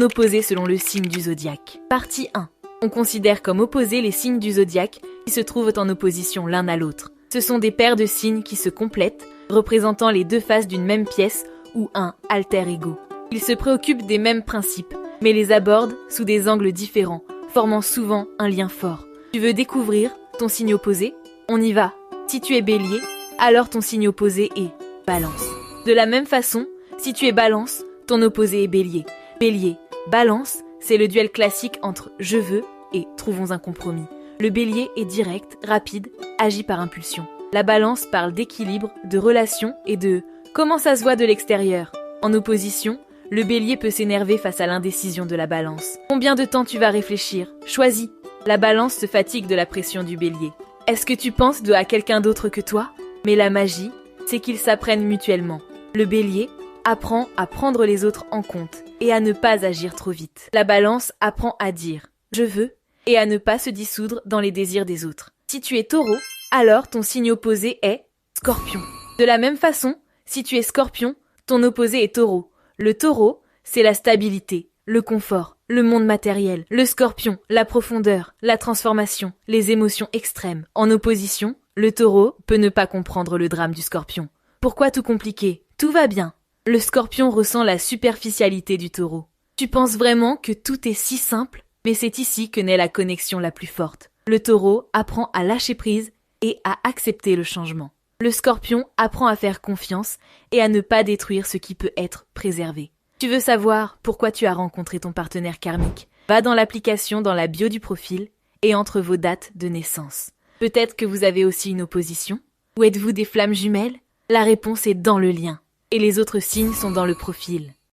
Opposés selon le signe du zodiaque. Partie 1. On considère comme opposés les signes du zodiaque qui se trouvent en opposition l'un à l'autre. Ce sont des paires de signes qui se complètent, représentant les deux faces d'une même pièce ou un alter ego. Ils se préoccupent des mêmes principes, mais les abordent sous des angles différents, formant souvent un lien fort. Tu veux découvrir ton signe opposé? On y va. Si tu es Bélier, alors ton signe opposé est Balance. De la même façon, si tu es Balance, ton opposé est Bélier. Bélier, Balance, c'est le duel classique entre « je veux » et « trouvons un compromis ». Le Bélier est direct, rapide, agit par impulsion. La Balance parle d'équilibre, de relation et de « comment ça se voit de l'extérieur ». En opposition, le Bélier peut s'énerver face à l'indécision de la Balance. Combien de temps tu vas réfléchir? Choisis. La Balance se fatigue de la pression du Bélier. Est-ce que tu penses à quelqu'un d'autre que toi? Mais la magie, c'est qu'ils s'apprennent mutuellement. Le Bélier apprend à prendre les autres en compte et à ne pas agir trop vite. La Balance apprend à dire « je veux » et à ne pas se dissoudre dans les désirs des autres. Si tu es Taureau, alors ton signe opposé est Scorpion. De la même façon, si tu es Scorpion, ton opposé est Taureau. Le Taureau, c'est la stabilité, le confort, le monde matériel. Le Scorpion, la profondeur, la transformation, les émotions extrêmes. En opposition, le Taureau peut ne pas comprendre le drame du Scorpion. Pourquoi tout compliquer? Tout va bien. Le Scorpion ressent la superficialité du Taureau. Tu penses vraiment que tout est si simple? Mais c'est ici que naît la connexion la plus forte. Le Taureau apprend à lâcher prise et à accepter le changement. Le Scorpion apprend à faire confiance et à ne pas détruire ce qui peut être préservé. Tu veux savoir pourquoi tu as rencontré ton partenaire karmique? Va dans l'application dans la bio du profil et entre vos dates de naissance. Peut-être que vous avez aussi une opposition? Ou êtes-vous des flammes jumelles? La réponse est dans le lien. Et les autres signes sont dans le profil.